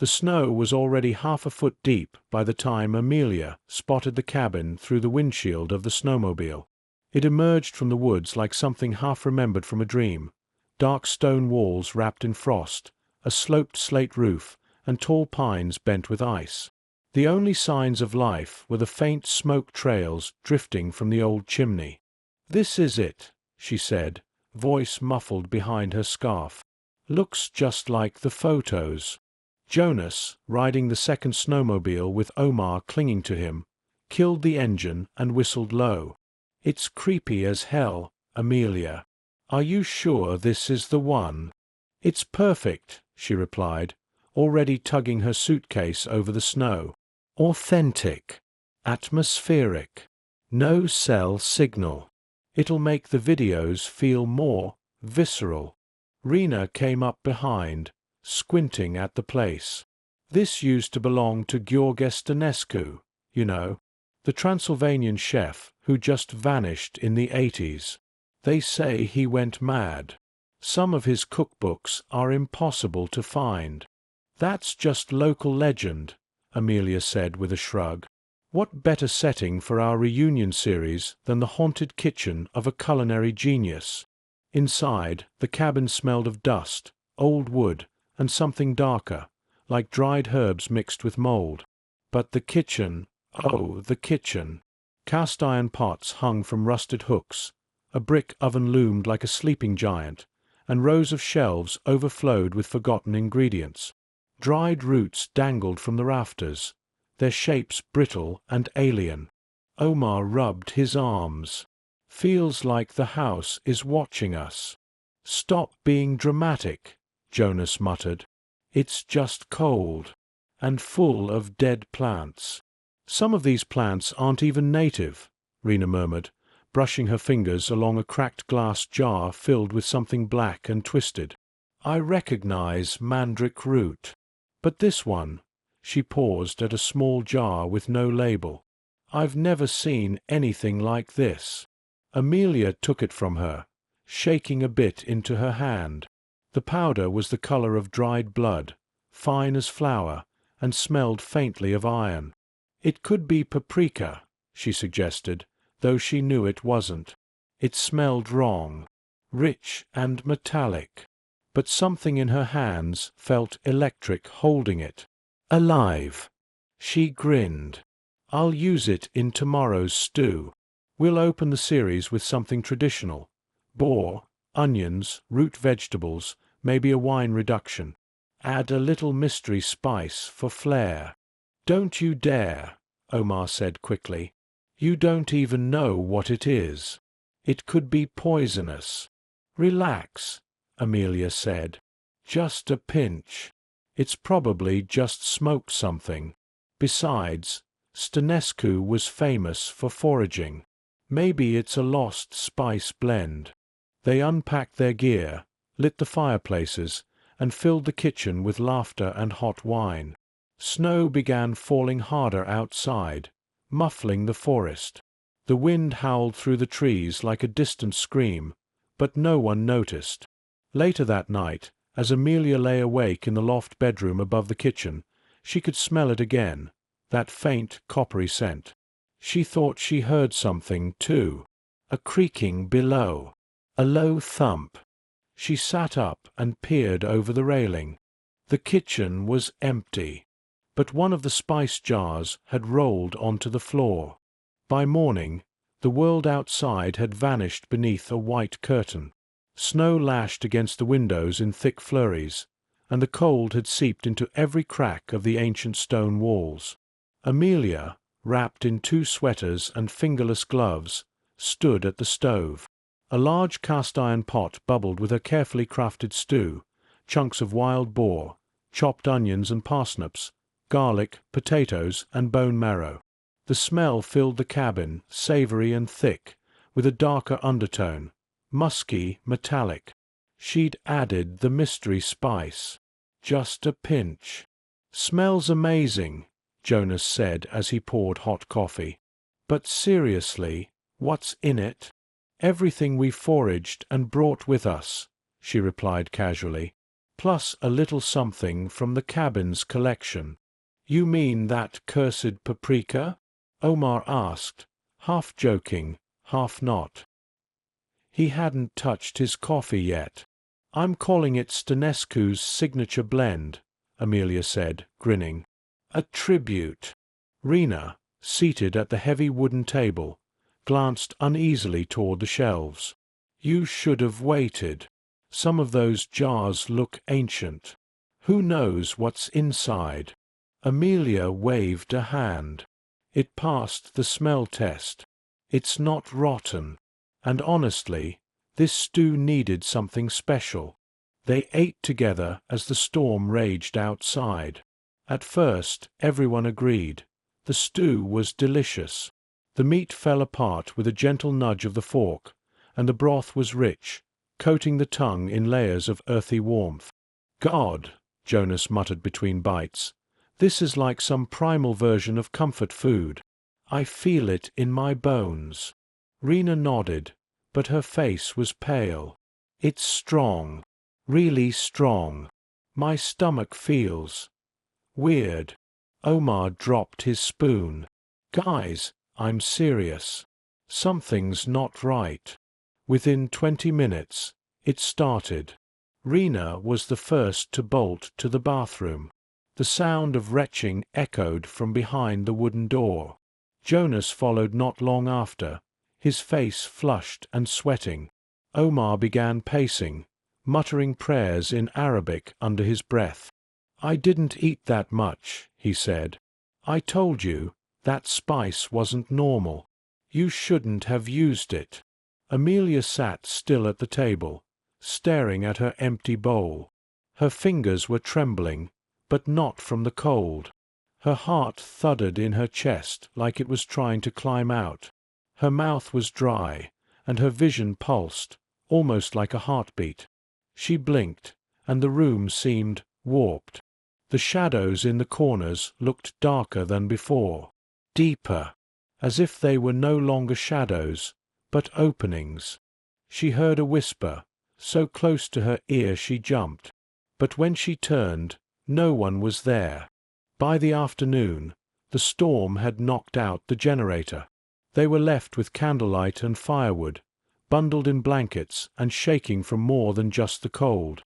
The snow was already half a foot deep by the time Amelia spotted the cabin through the windshield of the snowmobile. It emerged from the woods like something half remembered from a dream. Dark stone walls wrapped in frost, a sloped slate roof, and tall pines bent with ice. The only signs of life were the faint smoke trails drifting from the old chimney. "This is it," she said, voice muffled behind her scarf. "Looks just like the photos." Jonas, riding the second snowmobile with Omar clinging to him, killed the engine and whistled low. "It's creepy as hell, Amelia. Are you sure this is the one?" "It's perfect," she replied, already tugging her suitcase over the snow. "Authentic. Atmospheric. No cell signal. It'll make the videos feel more visceral." Rena came up behind, squinting at the place. "This used to belong to Gheorghe Stănescu, you know, the Transylvanian chef who just vanished in the 80s. They say he went mad. Some of his cookbooks are impossible to find." "That's just local legend," Amelia said with a shrug. "What better setting for our reunion series than the haunted kitchen of a culinary genius?" Inside, the cabin smelled of dust, old wood, and something darker, like dried herbs mixed with mold. But the kitchen, oh, the kitchen! Cast-iron pots hung from rusted hooks, a brick oven loomed like a sleeping giant, and rows of shelves overflowed with forgotten ingredients. Dried roots dangled from the rafters, their shapes brittle and alien. Omar rubbed his arms. "Feels like the house is watching us." "Stop being dramatic," Jonas muttered. "It's just cold. And full of dead plants." "Some of these plants aren't even native," Rena murmured, brushing her fingers along a cracked glass jar filled with something black and twisted. "I recognize mandrake root. But this one," she paused at a small jar with no label. "I've never seen anything like this." Amelia took it from her, shaking a bit into her hand. The powder was the color of dried blood, fine as flour, and smelled faintly of iron. "It could be paprika," she suggested, though she knew it wasn't. It smelled wrong, rich and metallic. But something in her hands felt electric holding it. Alive. She grinned. "I'll use it in tomorrow's stew. We'll open the series with something traditional. Boar, onions, root vegetables, maybe a wine reduction. Add a little mystery spice for flair." "Don't you dare," Omar said quickly. "You don't even know what it is. It could be poisonous." "Relax," Amelia said. "Just a pinch. It's probably just smoked something. Besides, Stănescu was famous for foraging. Maybe it's a lost spice blend." They unpacked their gear, lit the fireplaces, and filled the kitchen with laughter and hot wine. Snow began falling harder outside, muffling the forest. The wind howled through the trees like a distant scream, but no one noticed. Later that night, as Amelia lay awake in the loft bedroom above the kitchen, she could smell it again, that faint coppery scent. She thought she heard something, too, a creaking below, a low thump. She sat up and peered over the railing. The kitchen was empty, but one of the spice jars had rolled onto the floor. By morning, the world outside had vanished beneath a white curtain. Snow lashed against the windows in thick flurries, and the cold had seeped into every crack of the ancient stone walls. Amelia, wrapped in 2 sweaters and fingerless gloves, stood at the stove. A large cast-iron pot bubbled with her carefully crafted stew, chunks of wild boar, chopped onions and parsnips, garlic, potatoes, and bone marrow. The smell filled the cabin, savory and thick, with a darker undertone, musky, metallic. She'd added the mystery spice. Just a pinch. "Smells amazing," Jonas said as he poured hot coffee. "But seriously, what's in it?" "Everything we foraged and brought with us," she replied casually. plus a little something from the cabin's collection. You mean that cursed paprika? Omar asked, half joking, half not. He hadn't touched his coffee yet. I'm calling it Stănescu's signature blend, Amelia said, grinning. A tribute. Rena, seated at the heavy wooden table, glanced uneasily toward the shelves. You should have waited. Some of those jars look ancient. Who knows what's inside? Amelia waved a hand. It passed the smell test. It's not rotten. And honestly, this stew needed something special. They ate together as the storm raged outside. At first, everyone agreed. The stew was delicious. The meat fell apart with a gentle nudge of the fork, and the broth was rich, coating the tongue in layers of earthy warmth. God, Jonas muttered between bites, this is like some primal version of comfort food. I feel it in my bones. Rena nodded, but her face was pale. It's strong. Really strong. My stomach feels weird. Omar dropped his spoon. Guys, I'm serious. Something's not right. Within 20 minutes, it started. Rena was the first to bolt to the bathroom. The sound of retching echoed from behind the wooden door. Jonas followed not long after, his face flushed and sweating. Omar began pacing, muttering prayers in Arabic under his breath. I didn't eat that much, he said. I told you, that spice wasn't normal. You shouldn't have used it. Amelia sat still at the table, staring at her empty bowl. Her fingers were trembling, but not from the cold. Her heart thudded in her chest like it was trying to climb out. Her mouth was dry, and her vision pulsed, almost like a heartbeat. She blinked, and the room seemed warped. The shadows in the corners looked darker than before, deeper, as if they were no longer shadows, but openings. She heard a whisper, so close to her ear she jumped. But when she turned, no one was there. By the afternoon, the storm had knocked out the generator. They were left with candlelight and firewood, bundled in blankets and shaking from more than just the cold.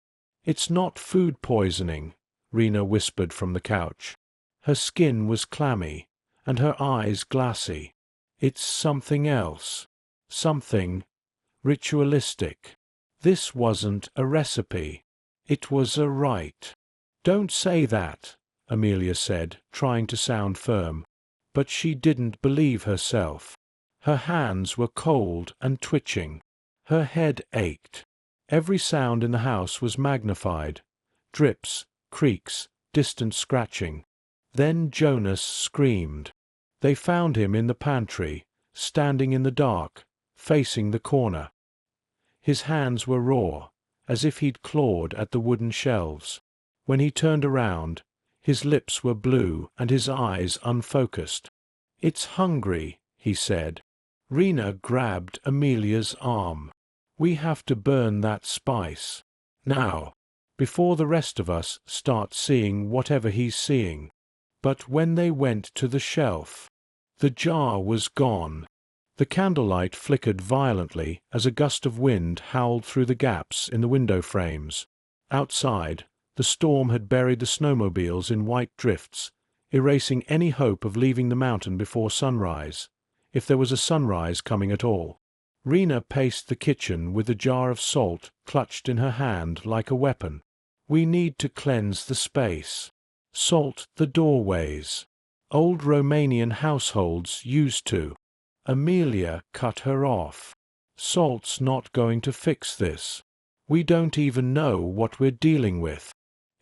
It's not food poisoning, Rena whispered from the couch. Her skin was clammy, and her eyes glassy. It's something else. Something ritualistic. This wasn't a recipe. It was a rite. Don't say that, Amelia said, trying to sound firm. But she didn't believe herself. Her hands were cold and twitching. Her head ached. Every sound in the house was magnified. Drips, creaks, distant scratching. Then Jonas screamed. They found him in the pantry, standing in the dark, facing the corner. His hands were raw, as if he'd clawed at the wooden shelves. When he turned around, his lips were blue and his eyes unfocused. It's hungry, he said. Rena grabbed Amelia's arm. We have to burn that spice. Now, before the rest of us start seeing whatever he's seeing. But when they went to the shelf, the jar was gone. The candlelight flickered violently as a gust of wind howled through the gaps in the window frames. Outside, the storm had buried the snowmobiles in white drifts, erasing any hope of leaving the mountain before sunrise, if there was a sunrise coming at all. Rena paced the kitchen with a jar of salt clutched in her hand like a weapon. We need to cleanse the space. Salt the doorways. Old Romanian households used to. Amelia cut her off. Salt's not going to fix this. We don't even know what we're dealing with.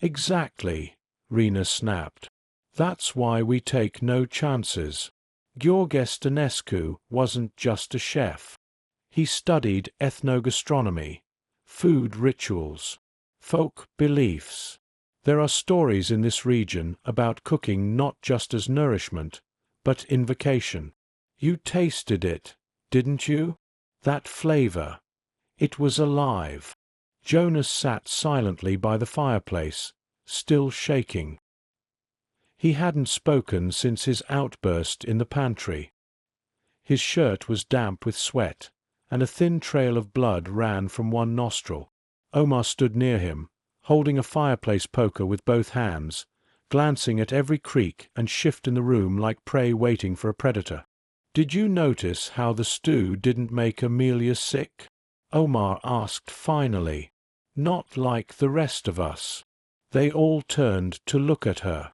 Exactly, Rena snapped. That's why we take no chances. Gheorghe Stănescu wasn't just a chef. He studied ethnogastronomy, food rituals, folk beliefs. There are stories in this region about cooking not just as nourishment, but invocation. You tasted it, didn't you? That flavor. It was alive. Jonas sat silently by the fireplace, still shaking. He hadn't spoken since his outburst in the pantry. His shirt was damp with sweat, and a thin trail of blood ran from one nostril. Omar stood near him, holding a fireplace poker with both hands, glancing at every creak and shift in the room like prey waiting for a predator. "Did you notice how the stew didn't make Amelia sick?" Omar asked finally. "Not like the rest of us." They all turned to look at her.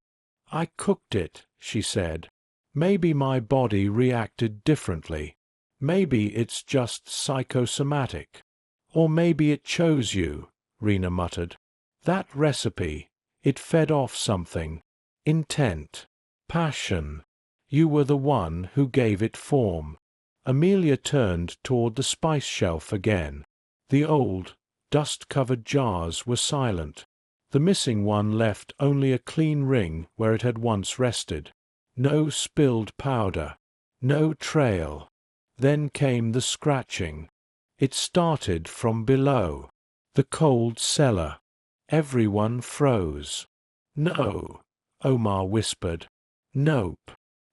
"I cooked it," she said. "Maybe my body reacted differently. Maybe it's just psychosomatic. Or maybe it chose you," Rena muttered. "That recipe, it fed off something. Intent. Passion. You were the one who gave it form." Amelia turned toward the spice shelf again. The old, dust-covered jars were silent. The missing one left only a clean ring where it had once rested. No spilled powder. No trail. Then came the scratching. It started from below. The cold cellar. Everyone froze. "No," Omar whispered. "Nope.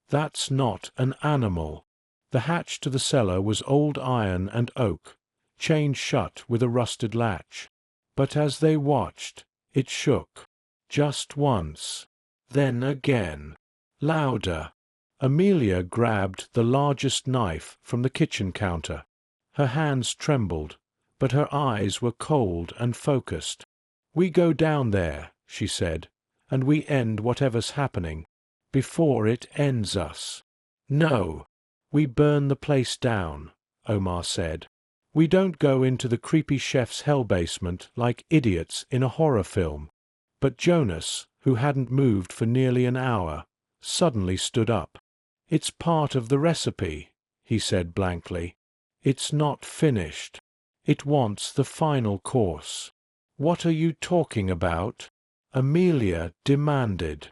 That's not an animal." The hatch to the cellar was old iron and oak, chained shut with a rusted latch. But as they watched, it shook. Just once. Then again. Louder. Amelia grabbed the largest knife from the kitchen counter. Her hands trembled, but her eyes were cold and focused. "We go down there," she said, "and we end whatever's happening, before it ends us." "No. We burn the place down," Omar said. "We don't go into the creepy chef's hell basement like idiots in a horror film." But Jonas, who hadn't moved for nearly an hour, suddenly stood up. "It's part of the recipe," he said blankly. "It's not finished. It wants the final course." "What are you talking about?" Amelia demanded.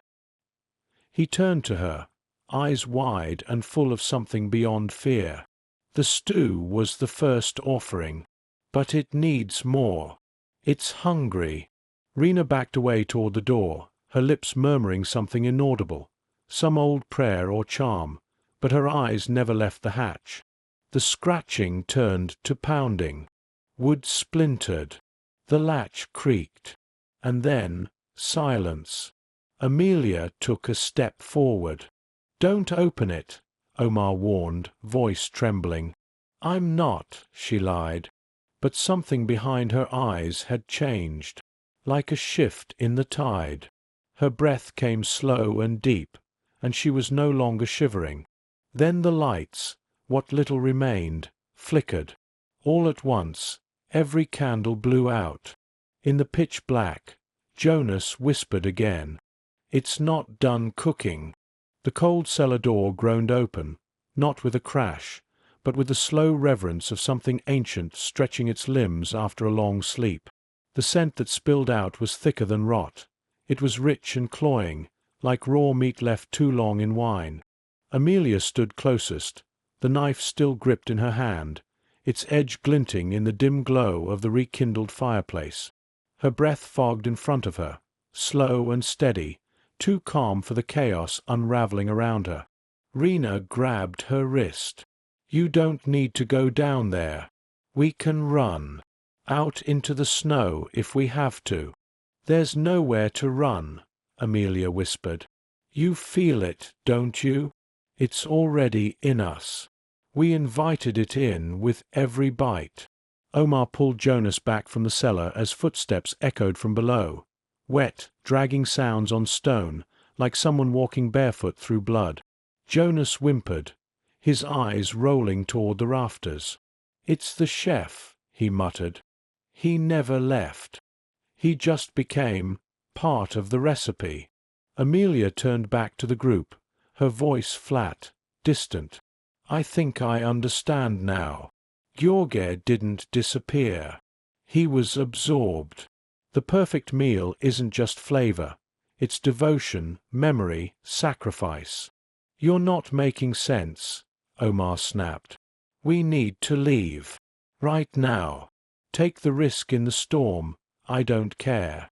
He turned to her, eyes wide and full of something beyond fear. "The stew was the first offering. But it needs more. It's hungry." Rena backed away toward the door, her lips murmuring something inaudible, some old prayer or charm, but her eyes never left the hatch. The scratching turned to pounding. Wood splintered. The latch creaked. And then silence. Amelia took a step forward. "Don't open it," Omar warned, voice trembling. "I'm not," she lied. But something behind her eyes had changed, like a shift in the tide. Her breath came slow and deep, and she was no longer shivering. Then the lights, what little remained, flickered. All at once, every candle blew out. In the pitch black, Jonas whispered again, "It's not done cooking." The cold cellar door groaned open, not with a crash, but with the slow reverence of something ancient stretching its limbs after a long sleep. The scent that spilled out was thicker than rot. It was rich and cloying, like raw meat left too long in wine. Amelia stood closest, the knife still gripped in her hand, its edge glinting in the dim glow of the rekindled fireplace. Her breath fogged in front of her, slow and steady, too calm for the chaos unraveling around her. Rena grabbed her wrist. "You don't need to go down there. We can run. Out into the snow if we have to." "There's nowhere to run," Amelia whispered. "You feel it, don't you? It's already in us. We invited it in with every bite." Omar pulled Jonas back from the cellar as footsteps echoed from below, wet, dragging sounds on stone, like someone walking barefoot through blood. Jonas whimpered, his eyes rolling toward the rafters. "It's the chef," he muttered. "He never left. He just became part of the recipe." Amelia turned back to the group, her voice flat, distant. "I think I understand now. Gyorge didn't disappear. He was absorbed. The perfect meal isn't just flavor. It's devotion, memory, sacrifice." "You're not making sense," Omar snapped. "We need to leave. Right now." Take the risk in the storm, I don't care.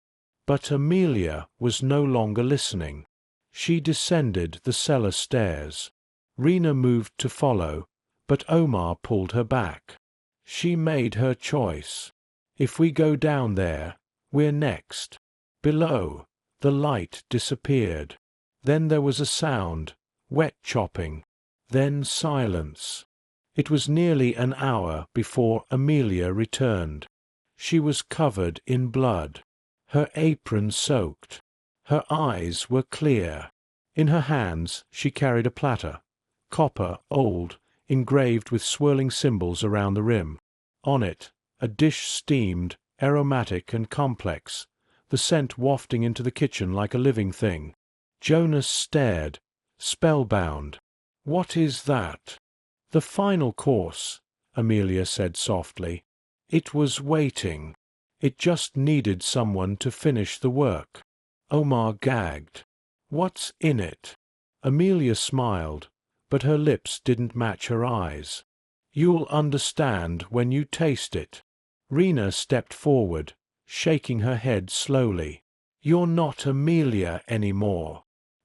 But Amelia was no longer listening. She descended the cellar stairs. Rena moved to follow, but Omar pulled her back. She made her choice. If we go down there, we're next. Below, the light disappeared. Then there was a sound, wet chopping. Then silence. It was nearly an hour before Amelia returned. She was covered in blood, her apron soaked. Her eyes were clear. In her hands she carried a platter, copper, old, engraved with swirling symbols around the rim. On it, a dish steamed, aromatic and complex, the scent wafting into the kitchen like a living thing. Jonas stared, spellbound. "What is that?" "The final course," Amelia said softly. "It was waiting. It just needed someone to finish the work." Omar gagged. "What's in it?" Amelia smiled, but her lips didn't match her eyes. "You'll understand when you taste it." Rena stepped forward, shaking her head slowly. "You're not Amelia anymore."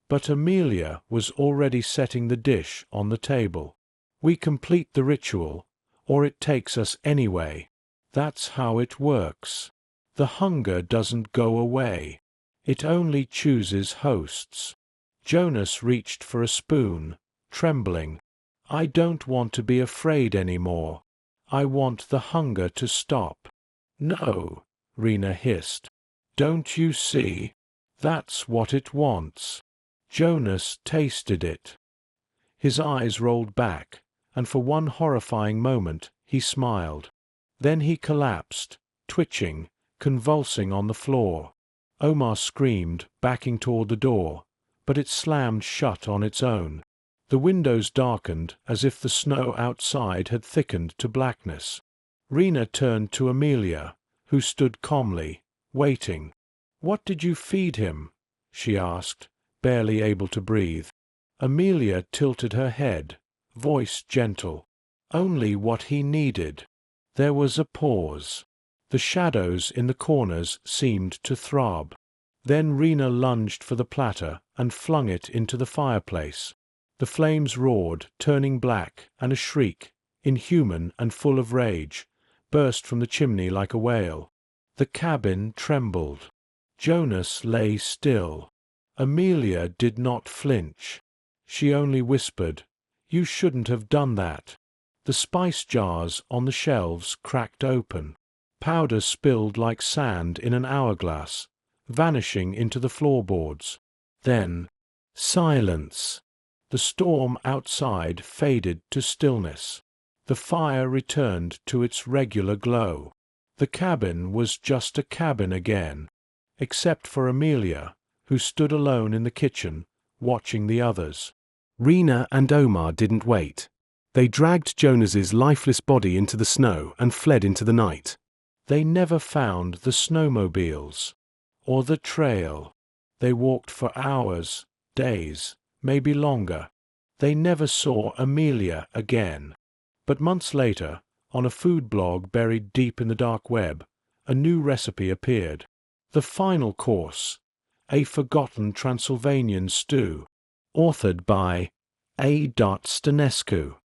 But Amelia was already setting the dish on the table. "We complete the ritual, or it takes us anyway. That's how it works. The hunger doesn't go away. It only chooses hosts." Jonas reached for a spoon, trembling. "I don't want to be afraid anymore. I want the hunger to stop." "No," Rena hissed. "Don't you see? That's what it wants." Jonas tasted it. His eyes rolled back, and for one horrifying moment he smiled. Then he collapsed, twitching, convulsing on the floor. Omar screamed, backing toward the door, but it slammed shut on its own. The windows darkened as if the snow outside had thickened to blackness. Rena turned to Amelia, who stood calmly, waiting. "What did you feed him?" she asked, barely able to breathe. Amelia tilted her head, voice gentle. "Only what he needed." There was a pause. The shadows in the corners seemed to throb. Then Rena lunged for the platter and flung it into the fireplace. The flames roared, turning black, and a shriek, inhuman and full of rage, burst from the chimney like a wail. The cabin trembled. Jonas lay still. Amelia did not flinch. She only whispered, "You shouldn't have done that." The spice jars on the shelves cracked open. Powder spilled like sand in an hourglass, vanishing into the floorboards. Then, silence. The storm outside faded to stillness. The fire returned to its regular glow. The cabin was just a cabin again, except for Amelia, who stood alone in the kitchen, watching the others. Rena and Omar didn't wait. They dragged Jonas's lifeless body into the snow and fled into the night. They never found the snowmobiles or the trail. They walked for hours, days, maybe longer. They never saw Amelia again. But months later, on a food blog buried deep in the dark web, a new recipe appeared. The final course, a forgotten Transylvanian stew, authored by A. Stanescu.